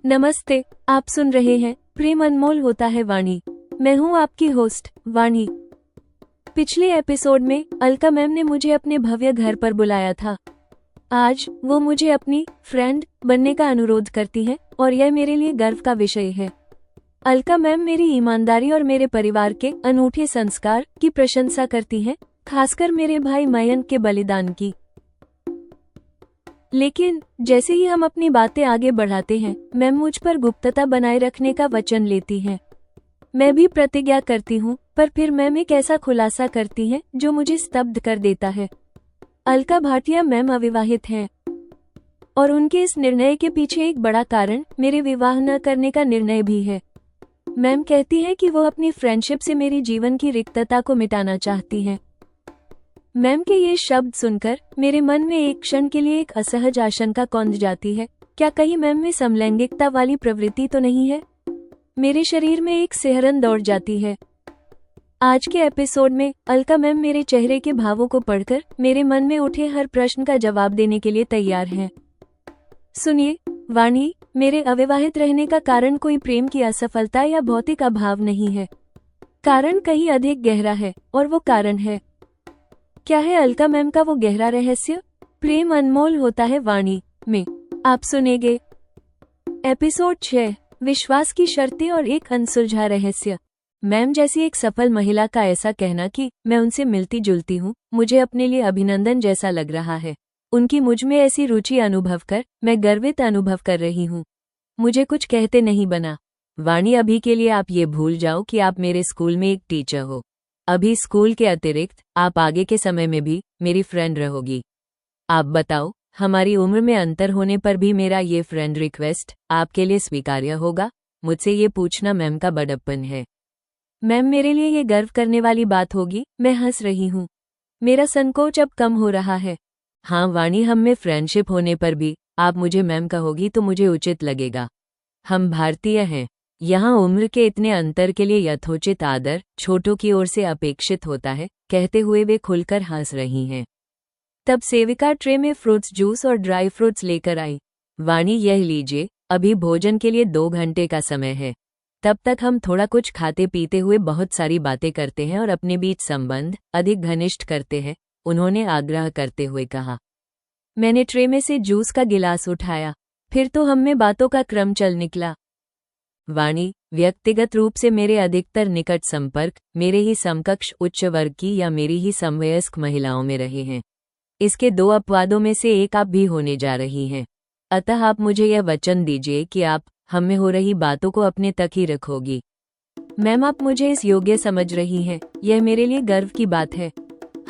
नमस्ते। आप सुन रहे हैं प्रेम अनमोल होता है वाणी। मैं हूं आपकी होस्ट वाणी। पिछले एपिसोड में अलका मैम ने मुझे अपने भव्य घर पर बुलाया था। आज वो मुझे अपनी फ्रेंड बनने का अनुरोध करती हैं और यह मेरे लिए गर्व का विषय है। अलका मैम मेरी ईमानदारी और मेरे परिवार के अनूठे संस्कार की प्रशंसा करती हैं, खासकर मेरे भाई मयंक के बलिदान की। लेकिन जैसे ही हम अपनी बातें आगे बढ़ाते हैं, मैम मुझ पर गुप्तता बनाए रखने का वचन लेती हैं। मैं भी प्रतिज्ञा करती हूँ, पर फिर मैम एक ऐसा खुलासा करती हैं जो मुझे स्तब्ध कर देता है। अलका भाटिया मैम अविवाहित हैं और उनके इस निर्णय के पीछे एक बड़ा कारण मेरे विवाह न करने का निर्णय भी है। मैम कहती है कि वो अपनी फ्रेंडशिप से मेरी जीवन की रिक्तता को मिटाना चाहती हैं। मैम के ये शब्द सुनकर मेरे मन में एक क्षण के लिए एक असहज आशंका कौंध जाती है। क्या कहीं मैम में समलैंगिकता वाली प्रवृत्ति तो नहीं है? मेरे शरीर में एक सिहरन दौड़ जाती है। आज के एपिसोड में अलका मैम मेरे चेहरे के भावों को पढ़कर मेरे मन में उठे हर प्रश्न का जवाब देने के लिए तैयार हैं। सुनिए वाणी, मेरे अविवाहित रहने का कारण कोई प्रेम की असफलता या भौतिक अभाव नहीं है। कारण कहीं अधिक गहरा है, और वो कारण है। क्या है अलका मैम का वो गहरा रहस्य? प्रेम अनमोल होता है वाणी में आप सुनेंगे एपिसोड 6, विश्वास की शर्तें और एक अनसुलझा रहस्य। मैम जैसी एक सफल महिला का ऐसा कहना कि मैं उनसे मिलती जुलती हूँ, मुझे अपने लिए अभिनंदन जैसा लग रहा है। उनकी मुझ में ऐसी रुचि अनुभव कर मैं गर्वित अनुभव कर रही हूँ। मुझे कुछ कहते नहीं बना। वाणी, अभी के लिए आप ये भूल जाओ कि आप मेरे स्कूल में एक टीचर हो। अभी स्कूल के अतिरिक्त आप आगे के समय में भी मेरी फ्रेंड रहोगी। आप बताओ, हमारी उम्र में अंतर होने पर भी मेरा ये फ्रेंड रिक्वेस्ट आपके लिए स्वीकार्य होगा? मुझसे ये पूछना मैम का बड़प्पन है। मैम, मेरे लिए ये गर्व करने वाली बात होगी। मैं हंस रही हूँ। मेरा संकोच अब कम हो रहा है। हाँ वाणी, हम में फ्रेंडशिप होने पर भी आप मुझे मैम कहोगी तो मुझे उचित लगेगा। हम भारतीय हैं। यहाँ उम्र के इतने अंतर के लिए यथोचित आदर छोटों की ओर से अपेक्षित होता है। कहते हुए वे खुलकर हंस रही हैं। तब सेविका ट्रे में फ्रूट्स जूस और ड्राई फ्रूट्स लेकर आई। वाणी, यह लीजिए, अभी भोजन के लिए 2 घंटे का समय है। तब तक हम थोड़ा कुछ खाते पीते हुए बहुत सारी बातें करते हैं और अपने बीच संबंध अधिक घनिष्ठ करते हैं, उन्होंने आग्रह करते हुए कहा। मैंने ट्रे में से जूस का गिलास उठाया। फिर तो हम में बातों का क्रम चल निकला। वाणी, व्यक्तिगत रूप से मेरे अधिकतर निकट संपर्क मेरे ही समकक्ष उच्च वर्ग की या मेरी ही समवयस्क महिलाओं में रहे हैं। इसके 2 अपवादों में से एक आप भी होने जा रही हैं। अतः आप मुझे यह वचन दीजिए कि आप हम में हो रही बातों को अपने तक ही रखोगी। मैम, आप मुझे इस योग्य समझ रही हैं, यह मेरे लिए गर्व की बात है।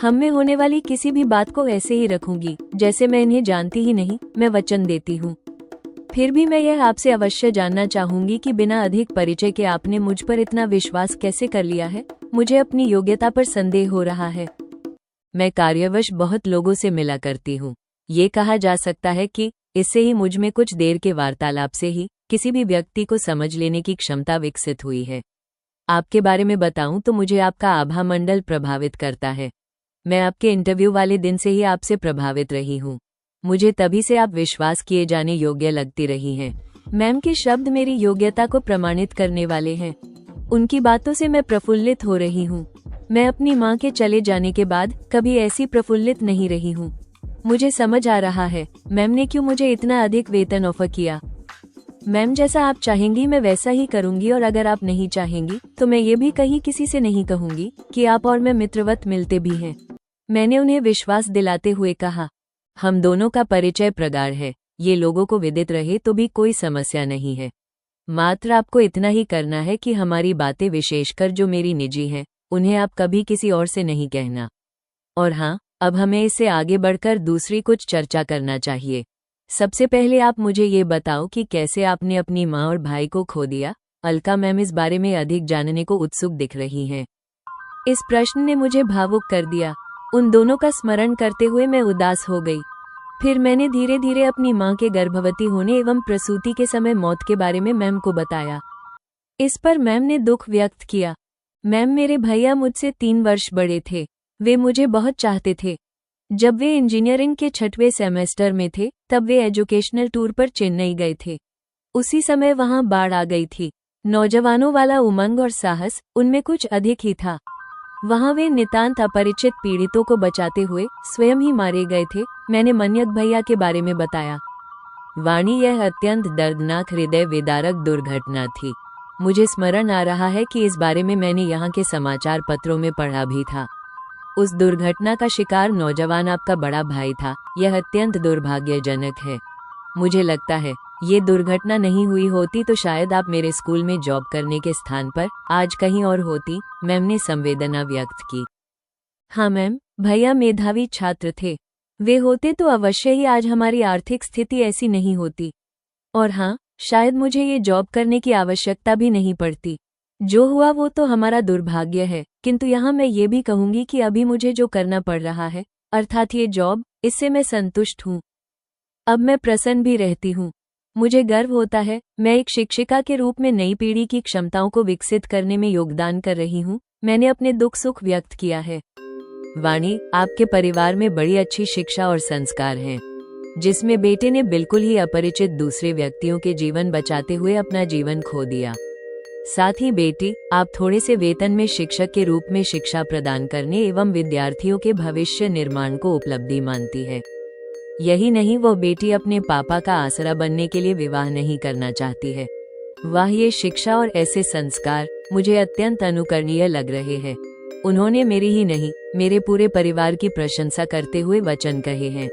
हम में होने वाली किसी भी बात को ऐसे ही रखूंगी जैसे मैं इन्हें जानती ही नहीं, मैं वचन देती हूँ। फिर भी मैं यह आपसे अवश्य जानना चाहूंगी कि बिना अधिक परिचय के आपने मुझ पर इतना विश्वास कैसे कर लिया है? मुझे अपनी योग्यता पर संदेह हो रहा है। मैं कार्यवश बहुत लोगों से मिला करती हूँ। ये कहा जा सकता है कि इससे ही मुझ में कुछ देर के वार्तालाप से ही किसी भी व्यक्ति को समझ लेने की क्षमता विकसित हुई है। आपके बारे में बताऊं तो मुझे आपका आभा मंडल प्रभावित करता है। मैं आपके इंटरव्यू वाले दिन से ही आपसे प्रभावित रही हूँ। मुझे तभी से आप विश्वास किए जाने योग्य लगती रही हैं। मैम के शब्द मेरी योग्यता को प्रमाणित करने वाले हैं। उनकी बातों से मैं प्रफुल्लित हो रही हूँ। मैं अपनी माँ के चले जाने के बाद कभी ऐसी प्रफुल्लित नहीं रही हूँ। मुझे समझ आ रहा है मैम ने क्यों मुझे इतना अधिक वेतन ऑफर किया। मैम, जैसा आप चाहेंगी मैं वैसा ही करूंगी, और अगर आप नहीं चाहेंगी तो मैं ये भी कहीं किसी से नहीं कहूंगी कि आप और मैं मित्रवत मिलते भी हैं। मैंने उन्हें विश्वास दिलाते हुए कहा। हम दोनों का परिचय प्रगाढ़ है, ये लोगों को विदित रहे तो भी कोई समस्या नहीं है। मात्र आपको इतना ही करना है कि हमारी बातें, विशेषकर जो मेरी निजी हैं, उन्हें आप कभी किसी और से नहीं कहना। और हाँ, अब हमें इससे आगे बढ़कर दूसरी कुछ चर्चा करना चाहिए। सबसे पहले आप मुझे ये बताओ कि कैसे आपने अपनी माँ और भाई को खो दिया? अलका मैम इस बारे में अधिक जानने को उत्सुक दिख रही हैं। इस प्रश्न ने मुझे भावुक कर दिया। उन दोनों का स्मरण करते हुए मैं उदास हो गई। फिर मैंने धीरे धीरे अपनी माँ के गर्भवती होने एवं प्रसूति के समय मौत के बारे में मैम को बताया। इस पर मैम ने दुख व्यक्त किया। मैम, मेरे भैया मुझसे 3 वर्ष बड़े थे। वे मुझे बहुत चाहते थे। जब वे इंजीनियरिंग के 6वें सेमेस्टर में थे तब वे एजुकेशनल टूर पर चेन्नई गए थे। उसी समय वहां बाढ़ आ गई थी। नौजवानों वाला उमंग और साहस उनमें कुछ अधिक ही था। वहां वे नितांत अपरिचित पीड़ितों को बचाते हुए स्वयं ही मारे गए थे। मैंने मन्यत भैया के बारे में बताया। वाणी, यह अत्यंत दर्दनाक हृदय विदारक दुर्घटना थी। मुझे स्मरण आ रहा है कि इस बारे में मैंने यहाँ के समाचार पत्रों में पढ़ा भी था। उस दुर्घटना का शिकार नौजवान आपका बड़ा भाई था। यह अत्यंत दुर्भाग्यजनक है। मुझे लगता है ये दुर्घटना नहीं हुई होती तो शायद आप मेरे स्कूल में जॉब करने के स्थान पर आज कहीं और होती। मैम ने संवेदना व्यक्त की। हाँ मैम, भैया मेधावी छात्र थे। वे होते तो अवश्य ही आज हमारी आर्थिक स्थिति ऐसी नहीं होती। और हाँ, शायद मुझे ये जॉब करने की आवश्यकता भी नहीं पड़ती। जो हुआ वो तो हमारा दुर्भाग्य है, किंतु यहाँ मैं ये भी कहूंगी कि अभी मुझे जो करना पड़ रहा है, अर्थात ये जॉब, इससे मैं संतुष्ट हूँ। अब मैं प्रसन्न भी रहती हूँ। मुझे गर्व होता है मैं एक शिक्षिका के रूप में नई पीढ़ी की क्षमताओं को विकसित करने में योगदान कर रही हूँ। मैंने अपने दुख सुख व्यक्त किया है। वाणी, आपके परिवार में बड़ी अच्छी शिक्षा और संस्कार हैं, जिसमें बेटे ने बिल्कुल ही अपरिचित दूसरे व्यक्तियों के जीवन बचाते हुए अपना जीवन खो दिया। साथ ही बेटी, आप थोड़े से वेतन में शिक्षक के रूप में शिक्षा प्रदान करने एवं विद्यार्थियों के भविष्य निर्माण को उपलब्धि मानती है। यही नहीं, वह बेटी अपने पापा का आसरा बनने के लिए विवाह नहीं करना चाहती है। वाह, ये शिक्षा और ऐसे संस्कार मुझे अत्यंत अनुकरणीय लग रहे हैं। उन्होंने मेरी ही नहीं, मेरे पूरे परिवार की प्रशंसा करते हुए वचन कहे हैं।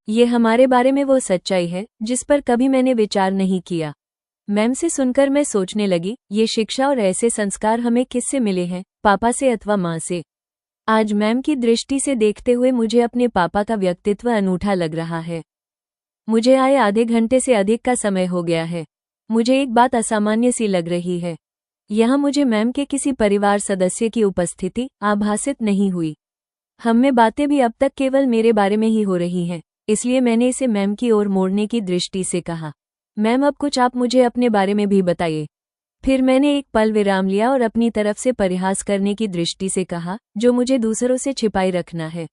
ये हमारे बारे में वो सच्चाई है जिस पर कभी मैंने विचार नहीं किया। मैम से सुनकर मैं सोचने लगी, ये शिक्षा और ऐसे संस्कार हमें किससे मिले हैं, पापा से अथवा माँ से? आज मैम की दृष्टि से देखते हुए मुझे अपने पापा का व्यक्तित्व अनूठा लग रहा है। मुझे आए आधे घंटे से अधिक का समय हो गया है। मुझे एक बात असामान्य सी लग रही है। यहाँ मुझे मैम के किसी परिवार सदस्य की उपस्थिति आभासित नहीं हुई। हम में बातें भी अब तक केवल मेरे बारे में ही हो रही हैं, इसलिए मैंने इसे मैम की ओर मोड़ने की दृष्टि से कहा, मैम अब कुछ आप मुझे अपने बारे में भी बताइए। फिर मैंने एक पल विराम लिया और अपनी तरफ से परिहास करने की दृष्टि से कहा, जो मुझे दूसरों से छिपाई रखना है।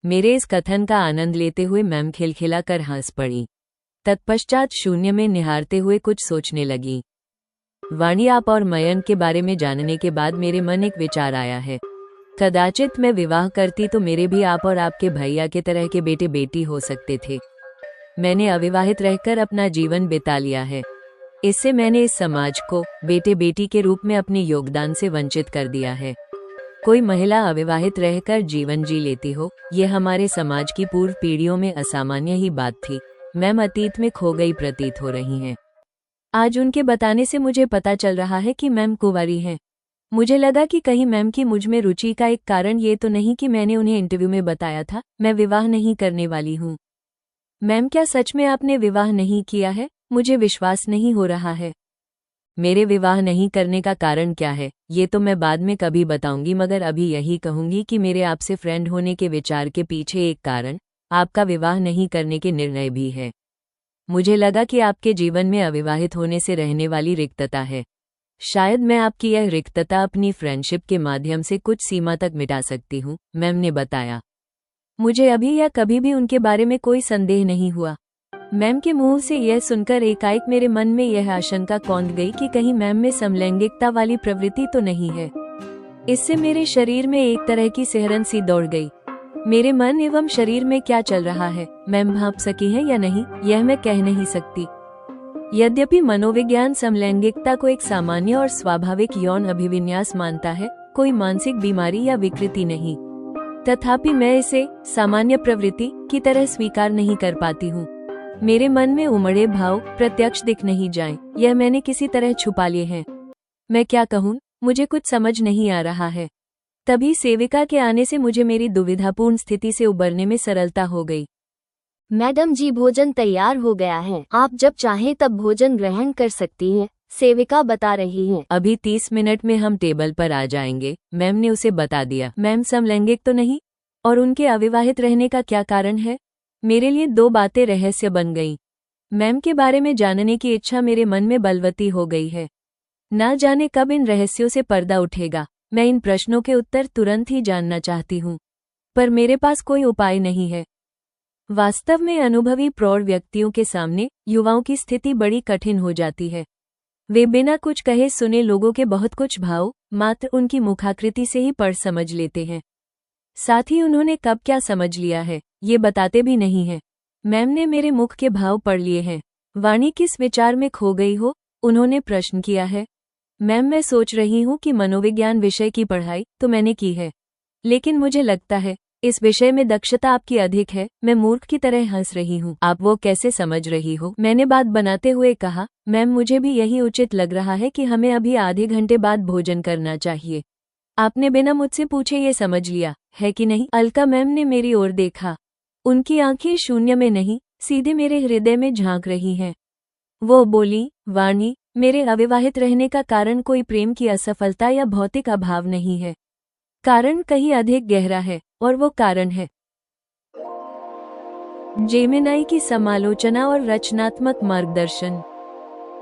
मेरे इस कथन का आनंद लेते हुए मैम खिलखिलाकर हंस पड़ी। तत्पश्चात शून्य में निहारते हुए कुछ सोचने लगी। वाणी, आप और मयंक के बारे में जानने के बाद मेरे मन एक विचार आया है। कदाचित मैं विवाह करती तो मेरे भी आप और आपके भैया के तरह के बेटे बेटी हो सकते थे। मैंने अविवाहित रहकर अपना जीवन बिता लिया है। इससे मैंने इस समाज को बेटे बेटी के रूप में अपने योगदान से वंचित कर दिया है। कोई महिला अविवाहित रहकर जीवन जी लेती हो, यह हमारे समाज की पूर्व पीढ़ियों में असामान्य ही बात थी। मैम अतीत में खो गई प्रतीत हो रही हैं। आज उनके बताने से मुझे पता चल रहा है कि मैम कुंवारी हैं। मुझे लगा कि कहीं मैम की मुझ में रुचि का एक कारण ये तो नहीं कि मैंने उन्हें इंटरव्यू में बताया था मैं विवाह नहीं करने वाली हूँ। मैम, क्या सच में आपने विवाह नहीं किया है? मुझे विश्वास नहीं हो रहा है। मेरे विवाह नहीं करने का कारण क्या है ये तो मैं बाद में कभी बताऊंगी, मगर अभी यही कहूंगी कि मेरे आपसे फ्रेंड होने के विचार के पीछे एक कारण आपका विवाह नहीं करने के निर्णय भी है। मुझे लगा कि आपके जीवन में अविवाहित होने से रहने वाली रिक्तता है। शायद मैं आपकी यह रिक्तता अपनी फ्रेंडशिप के माध्यम से कुछ सीमा तक मिटा सकती हूँ, मैम ने बताया। मुझे अभी या कभी भी उनके बारे में कोई संदेह नहीं हुआ। मैम के मुंह से यह सुनकर एकाएक मेरे मन में यह आशंका कौंध गई कि कहीं मैम में समलैंगिकता वाली प्रवृत्ति तो नहीं है। इससे मेरे शरीर में एक तरह की सिहरन सी दौड़ गई। मेरे मन एवं शरीर में क्या चल रहा है मैम भांप सकी है या नहीं, यह मैं कह नहीं सकती। यद्यपि मनोविज्ञान समलैंगिकता को एक सामान्य और स्वाभाविक यौन अभिविन्यास मानता है, कोई मानसिक बीमारी या विकृति नहीं, तथापि मैं इसे सामान्य प्रवृत्ति की तरह स्वीकार नहीं कर पाती हूँ। मेरे मन में उमड़े भाव प्रत्यक्ष दिख नहीं जाएं, यह मैंने किसी तरह छुपा लिए हैं। मैं क्या कहूँ, मुझे कुछ समझ नहीं आ रहा है। तभी सेविका के आने से मुझे मेरी दुविधापूर्ण स्थिति से उबरने में सरलता हो गई। मैडम जी, भोजन तैयार हो गया है, आप जब चाहें तब भोजन ग्रहण कर सकती हैं, सेविका बता रही हैं। अभी 30 मिनट में हम टेबल पर आ जाएंगे, मैम ने उसे बता दिया। मैम समलैंगिक तो नहीं? और उनके अविवाहित रहने का क्या कारण है? मेरे लिए दो बातें रहस्य बन गईं। मैम के बारे में जानने की इच्छा मेरे मन में बलवती हो गई है। ना जाने कब इन रहस्यों से पर्दा उठेगा। मैं इन प्रश्नों के उत्तर तुरंत ही जानना चाहती हूँ, पर मेरे पास कोई उपाय नहीं है। वास्तव में अनुभवी प्रौढ़ व्यक्तियों के सामने युवाओं की स्थिति बड़ी कठिन हो जाती है। वे बिना कुछ कहे सुने लोगों के बहुत कुछ भाव मात्र उनकी मुखाकृति से ही पढ़ समझ लेते हैं। साथ ही उन्होंने कब क्या समझ लिया है ये बताते भी नहीं हैं। मैम ने मेरे मुख के भाव पढ़ लिए हैं। वाणी किस विचार में खो गई हो, उन्होंने प्रश्न किया है। मैम मैं सोच रही हूँ कि मनोविज्ञान विषय की पढ़ाई तो मैंने की है, लेकिन मुझे लगता है इस विषय में दक्षता आपकी अधिक है। मैं मूर्ख की तरह हंस रही हूँ। आप वो कैसे समझ रही हो, मैंने बात बनाते हुए कहा। मैम मुझे भी यही उचित लग रहा है कि हमें अभी आधे घंटे बाद भोजन करना चाहिए। आपने बिना मुझसे पूछे ये समझ लिया है कि नहीं? अलका मैम ने मेरी ओर देखा। उनकी आंखें शून्य में नहीं सीधे मेरे हृदय में झांक रही हैं। वो बोली, वाणी, मेरे अविवाहित रहने का कारण कोई प्रेम की असफलता या भौतिक अभाव नहीं है। कारण कहीं अधिक गहरा है और वो कारण है जेमिनाई की समालोचना और रचनात्मक मार्गदर्शन।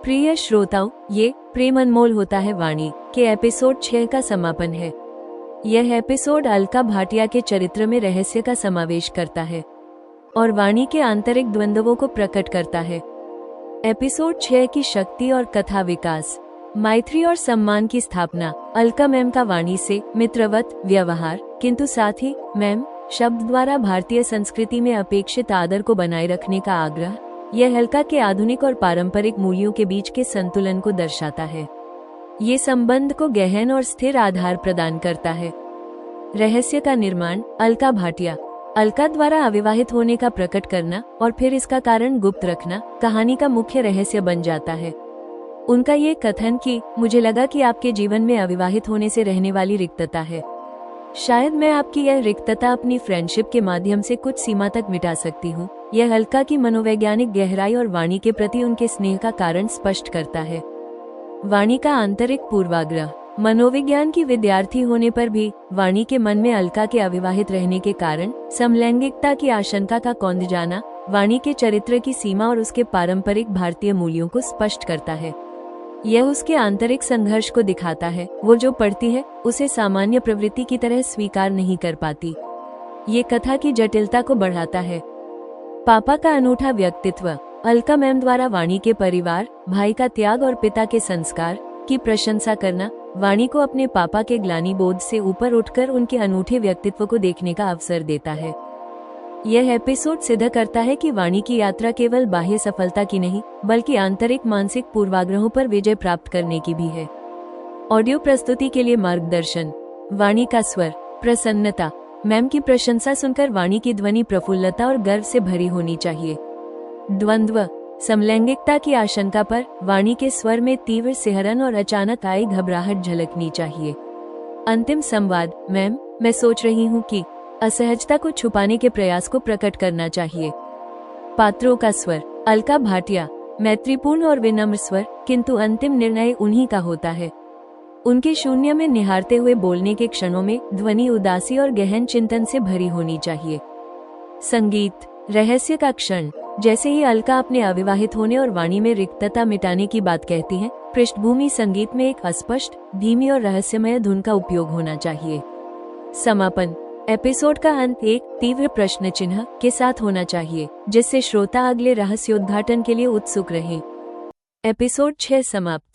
प्रिय श्रोताओ, ये प्रेम अनमोल होता है वाणी के एपिसोड 6 का समापन है। यह एपिसोड अलका भाटिया के चरित्र में रहस्य का समावेश करता है और वाणी के आंतरिक द्वंद्वों को प्रकट करता है। एपिसोड 6 की शक्ति और कथा विकास, मैत्री और सम्मान की स्थापना, अलका मैम का वाणी से मित्रवत व्यवहार, किंतु साथ ही मैम शब्द द्वारा भारतीय संस्कृति में अपेक्षित आदर को बनाए रखने का आग्रह, यह अलका के आधुनिक और पारंपरिक मूल्यों के बीच के संतुलन को दर्शाता है। ये संबंध को गहन और स्थिर आधार प्रदान करता है। रहस्य का निर्माण, अलका भाटिया। अलका द्वारा अविवाहित होने का प्रकट करना और फिर इसका कारण गुप्त रखना कहानी का मुख्य रहस्य बन जाता है। उनका ये कथन कि मुझे लगा कि आपके जीवन में अविवाहित होने से रहने वाली रिक्तता है, शायद मैं आपकी यह रिक्तता अपनी फ्रेंडशिप के माध्यम से कुछ सीमा तक मिटा सकती हूँ, यह अलका की मनोवैज्ञानिक गहराई और वाणी के प्रति उनके स्नेह का कारण स्पष्ट करता है। वाणी का आंतरिक पूर्वाग्रह। मनोविज्ञान की विद्यार्थी होने पर भी वाणी के मन में अलका के अविवाहित रहने के कारण समलैंगिकता की आशंका का कौंध जाना वाणी के चरित्र की सीमा और उसके पारंपरिक भारतीय मूल्यों को स्पष्ट करता है। यह उसके आंतरिक संघर्ष को दिखाता है। वो जो पढ़ती है उसे सामान्य प्रवृत्ति की तरह स्वीकार नहीं कर पाती। ये कथा की जटिलता को बढ़ाता है। पापा का अनूठा व्यक्तित्व। अलका मैम द्वारा वाणी के परिवार, भाई का त्याग और पिता के संस्कार की प्रशंसा करना वाणी को अपने पापा के ग्लानि बोध से ऊपर उठकर उनके अनूठे व्यक्तित्व को देखने का अवसर देता है। यह एपिसोड सिद्ध करता है कि वाणी की यात्रा केवल बाह्य सफलता की नहीं बल्कि आंतरिक मानसिक पूर्वाग्रहों पर विजय प्राप्त करने की भी है। ऑडियो प्रस्तुति के लिए मार्गदर्शन। वाणी का स्वर, प्रसन्नता। मैम की प्रशंसा सुनकर वाणी की ध्वनि प्रफुल्लता और गर्व से भरी होनी चाहिए। द्वंद्व। समलैंगिकता की आशंका पर वाणी के स्वर में तीव्र सिहरन और अचानक आई घबराहट झलकनी चाहिए। अंतिम संवाद। मैम, मैं सोच रही हूँ कि असहजता को छुपाने के प्रयास को प्रकट करना चाहिए। पात्रों का स्वर। अलका भाटिया, मैत्रीपूर्ण और विनम्र स्वर, किंतु अंतिम निर्णय उन्हीं का होता है। उनके शून्य में निहारते हुए बोलने के क्षणों में ध्वनि उदासी और गहन चिंतन से भरी होनी चाहिए। संगीत। रहस्य का क्षण। जैसे ही अलका अपने अविवाहित होने और वाणी में रिक्तता मिटाने की बात कहती हैं, पृष्ठभूमि संगीत में एक अस्पष्ट, धीमी और रहस्यमय धुन का उपयोग होना चाहिए। समापन। एपिसोड का अंत एक तीव्र प्रश्न चिन्ह के साथ होना चाहिए, जिससे श्रोता अगले रहस्योद्घाटन के लिए उत्सुक रहे। एपिसोड 6 समाप्त।